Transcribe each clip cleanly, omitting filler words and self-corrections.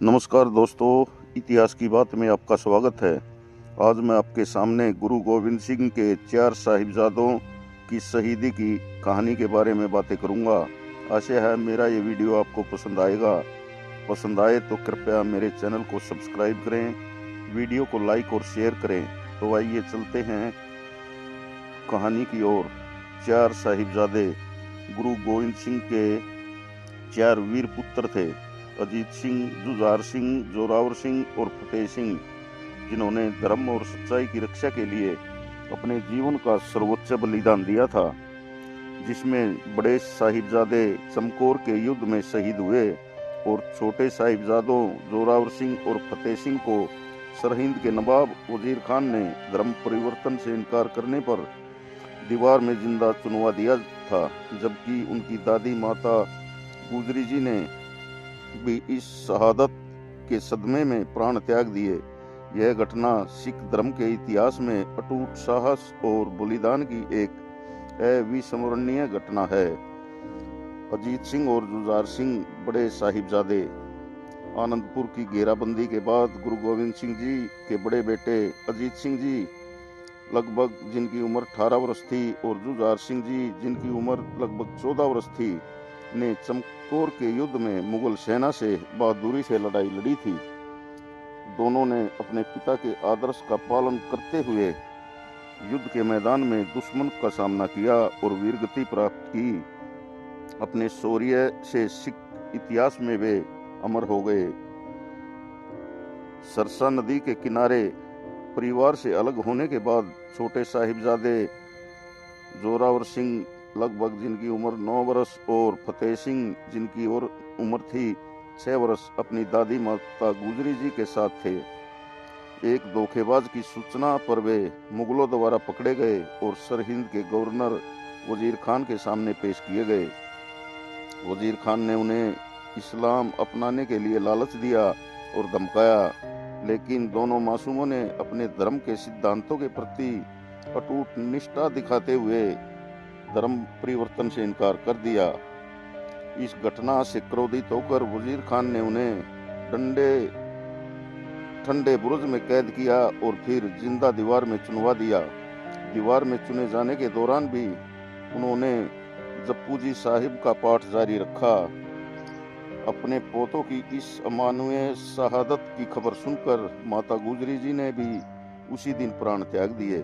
नमस्कार दोस्तों, इतिहास की बात में आपका स्वागत है। आज मैं आपके सामने गुरु गोविंद सिंह के 4 साहिबजादों की शहीदी की कहानी के बारे में बातें करूंगा। आशा है मेरा ये वीडियो आपको पसंद आएगा। पसंद आए तो कृपया मेरे चैनल को सब्सक्राइब करें, वीडियो को लाइक और शेयर करें। तो आइए चलते हैं कहानी की ओर। 4 साहिबजादे गुरु गोविंद सिंह के 4 वीर पुत्र थे, अजीत सिंह, जुझार सिंह, जोरावर सिंह और फतेह सिंह, जिन्होंने धर्म और सच्चाई की रक्षा के लिए अपने जीवन का सर्वोच्च बलिदान दिया था, जिसमें बड़े साहिबजादे चमकौर के युद्ध में शहीद हुए और छोटे साहिबजादों जोरावर सिंह और फतेह सिंह को सरहिंद के नवाब वजीर खान ने धर्म परिवर्तन से इनकार करने पर दीवार में जिंदा चुनवा दिया था, जबकि उनकी दादी माता गुजरी जी ने भी इस शहादत के सदमे में प्राण त्याग दिए। यह घटना सिख धर्म के इतिहास में अटूट साहस और बलिदान की एक अविस्मरणीय घटना है। अजीत सिंह और जुझार सिंह बड़े साहिबजादे। आनंदपुर की घेराबंदी के बाद गुरु गोविंद सिंह जी के बड़े बेटे अजीत सिंह जी लगभग जिनकी उम्र 18 वर्ष थी और जुझार सिंह जी जिनकी उम्र लगभग 14 वर्ष थी ने चमकौर के युद्ध में मुगल सेना से बहादुरी से लड़ाई लड़ी थी। दोनों ने अपने पिता के आदर्श का पालन करते हुए युद्ध के मैदान में दुश्मन का सामना किया और वीरगति प्राप्त की। अपने शौर्य से सिख इतिहास में वे अमर हो गए। सरसा नदी के किनारे परिवार से अलग होने के बाद छोटे साहिबजादे जोरावर सिंह लगभग जिनकी उम्र 9 वर्ष और फतेह सिंह जिनकी और उम्र थी 6 वर्ष अपनी दादी माता गुजरी जी के साथ थे। एक धोखेबाज की सूचना पर वे मुगलों द्वारा पकड़े गए और सरहिंद के गवर्नर वजीर खान के सामने पेश किए गए। वजीर खान ने उन्हें इस्लाम अपनाने के लिए लालच दिया और धमकाया, लेकिन दोनों मासूमों ने अपने धर्म के सिद्धांतों के प्रति अटूट निष्ठा दिखाते हुए धर्म परिवर्तन से इनकार कर दिया। इस घटना से क्रोधित होकर वजीर खान ने उन्हें ठंडे बुर्ज में कैद किया और फिर जिंदा दीवार में चुनवा दिया। दीवार में चुने जाने के दौरान भी उन्होंने जप्पू जी साहिब का पाठ जारी रखा। अपने पोतों की इस अमानवीय शहादत की खबर सुनकर माता गुजरी जी ने भी उसी दिन प्राण त्याग दिए।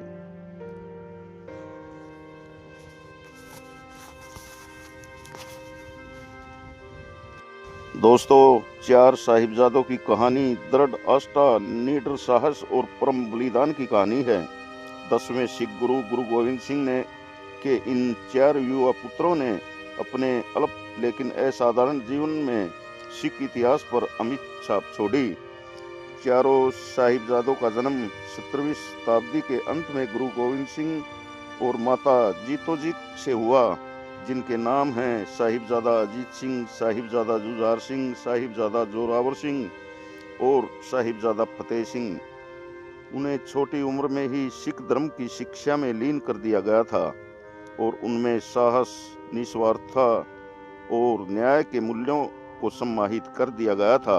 दोस्तों, 4 साहिबजादों की कहानी दृढ़ आस्था, निडर साहस और परम बलिदान की कहानी है। 10वें सिख गुरु गुरु गोविंद सिंह ने के इन 4 युवा पुत्रों ने अपने अल्प लेकिन असाधारण जीवन में सिख इतिहास पर अमिट छाप छोड़ी। चारों साहिबजादों का जन्म 17वीं शताब्दी के अंत में गुरु गोविंद सिंह और माता जीतोजीत से हुआ, जिनके नाम हैं साहिबजादा अजीत सिंह, साहिबजादा जुझार सिंह, साहिबजादा जोरावर सिंह और साहिबजादा फतेह सिंह। उन्हें छोटी उम्र में ही सिख धर्म की शिक्षा में लीन कर दिया गया था और उनमें साहस, निस्वार्थता और न्याय के मूल्यों को सम्मानित कर दिया गया था।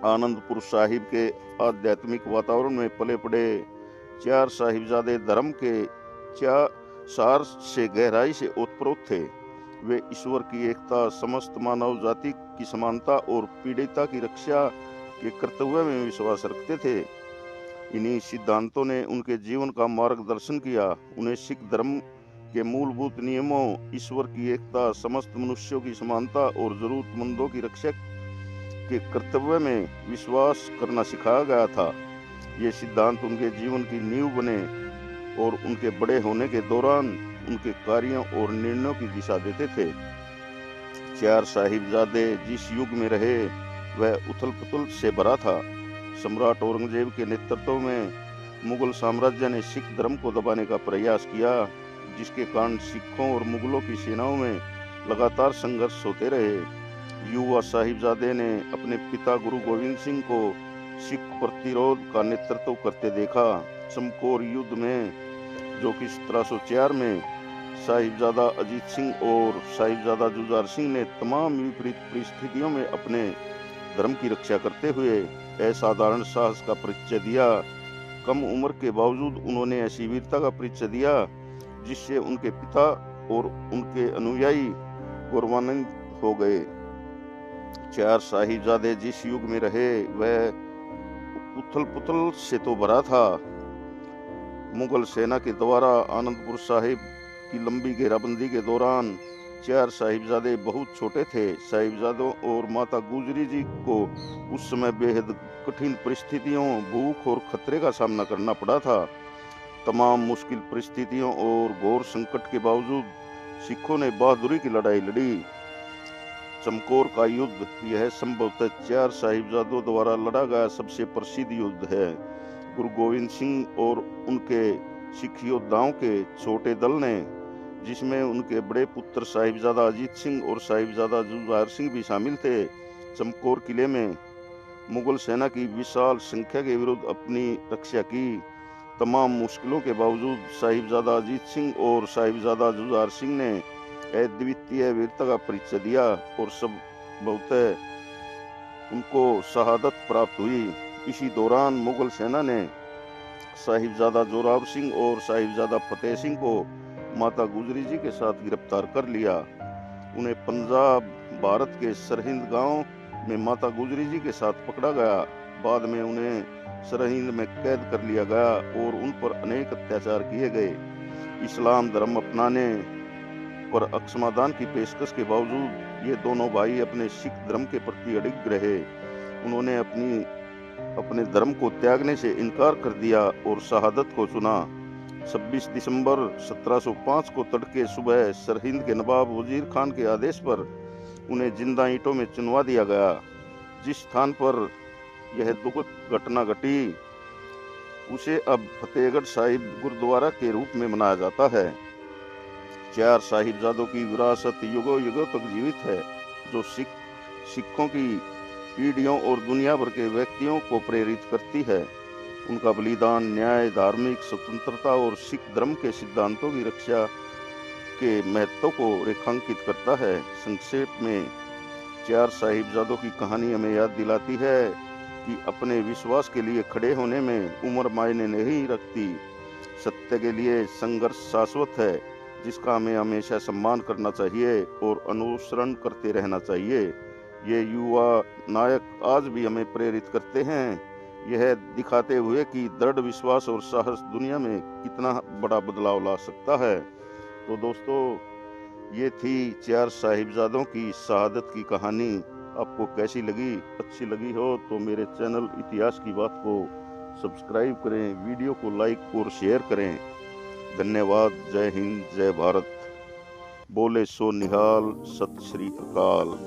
आनंदपुर साहिब के आध्यात्मिक वातावरण में पले पड़े 4 साहिबजादे धर्म के सार से गहराई से ओतप्रोत थे। वे ईश्वर की एकता, समस्त मानव जाति की समानता और पीड़िता की रक्षा के कर्तव्य में विश्वास रखते थे। इन्हीं सिद्धांतों ने उनके जीवन का मार्गदर्शन किया। उन्हें सिख धर्म के मूलभूत नियमों, ईश्वर की एकता, समस्त मनुष्यों की समानता और जरूरतमंदों की रक्षा के कर्तव्य में विश्वास करना सिखाया गया था। ये सिद्धांत उनके जीवन की नींव बने और उनके बड़े होने के दौरान उनके कार्यों और निर्णयों की दिशा देते थे। 4 साहिबजादे जिस युग में रहे वह उथल पुथल से भरा था। सम्राट औरंगजेब के नेतृत्व में मुगल साम्राज्य ने सिख धर्म को दबाने का प्रयास किया, जिसके कारण सिखों और मुगलों की सेनाओं में लगातार संघर्ष होते रहे। युवा साहिबजादे ने अपने पिता गुरु गोविंद सिंह को सिख प्रतिरोध का नेतृत्व करते देखा। चमकौर युद्ध में जो कि 1704 में साहिबजादा अजीत सिंह और साहिबजादा जुझार सिंह ने तमाम विपरीत परिस्थितियों में अपने धर्म की रक्षा करते हुए असाधारण साहस का परिचय दिया। कम उम्र के बावजूद उन्होंने ऐसी वीरता का परिचय दिया जिससे उनके पिता और उनके अनुयायी गौरवान्वित हो गए। चार साहिबजादे जिस युग में रहे वह उथल पुथल से तो भरा था। मुगल सेना के द्वारा आनंदपुर साहिब की लंबी घेराबंदी के दौरान चार साहिबजादे बहुत छोटे थे। साहिबजादों और माता गुजरी जी को उस समय बेहद कठिन परिस्थितियों, भूख और खतरे का सामना करना पड़ा था। तमाम मुश्किल परिस्थितियों और घोर संकट के बावजूद सिखों ने बहादुरी की लड़ाई लड़ी। चमकौर का युद्ध यह संभवतः चार साहिबजादों द्वारा लड़ा गया सबसे प्रसिद्ध युद्ध है। गुरु गोविंद सिंह और उनके सिख योद्धाओं के छोटे दल ने, जिसमें उनके बड़े पुत्र साहिबजादा अजीत सिंह और साहिबजादा जुझार सिंह भी शामिल थे, चमकौर किले में मुगल सेना की विशाल संख्या के विरुद्ध अपनी रक्षा की। तमाम मुश्किलों के बावजूद साहिबजादा अजीत सिंह और साहिबजादा जुझार सिंह ने अद्वितीय वीरता का परिचय दिया और संभवतः उनको शहादत प्राप्त हुई। इसी दौरान मुगल सेना ने साहिबजादा जोरावर सिंह और साहिबजादा फतेह सिंह को माता गुजरी जी के साथ गिरफ्तार कर लिया। उन्हें पंजाब भारत के सरहिंद गांव में माता गुजरी जी के साथ पकड़ा गया। बाद में उन्हें सरहिंद में कैद कर लिया गया और उन पर अनेक अत्याचार किए गए। इस्लाम धर्म अपनाने पर अक्षमादान की पेशकश के बावजूद ये दोनों भाई अपने सिख धर्म के प्रति अडिग रहे। उन्होंने अपने धर्म को त्यागने से इनकार कर दिया और शहादत को चुना। 26 दिसंबर 1705 को तड़के सुबह सरहिंद के नवाब वजीर खान के आदेश पर उन्हें जिंदा ईंटों में चुनवा दिया गया। जिस स्थान पर यह दुखद घटना घटी उसे अब फतेहगढ़ साहिब गुरुद्वारा के रूप में मनाया जाता है। चार साहिबजादों की विरासत युगों युगों तक जीवित है, जो सिखों की पीढ़ियों और दुनिया भर के व्यक्तियों को प्रेरित करती है। उनका बलिदान न्याय, धार्मिक स्वतंत्रता और सिख धर्म के सिद्धांतों की रक्षा के महत्व को रेखांकित करता है। संक्षेप में चार साहिबजादों की कहानी हमें याद दिलाती है कि अपने विश्वास के लिए खड़े होने में उम्र मायने नहीं रखती। सत्य के लिए संघर्ष शाश्वत है, जिसका हमें हमेशा सम्मान करना चाहिए और अनुसरण करते रहना चाहिए। ये युवा नायक आज भी हमें प्रेरित करते हैं, यह दिखाते हुए कि दृढ़ विश्वास और साहस दुनिया में कितना बड़ा बदलाव ला सकता है। तो दोस्तों, ये थी चार साहिबजादों की शहादत की कहानी। आपको कैसी लगी? अच्छी लगी हो तो मेरे चैनल इतिहास की बात को सब्सक्राइब करें, वीडियो को लाइक और शेयर करें। धन्यवाद। जय हिंद, जय भारत। बोले सो निहाल, सत श्री अकाल।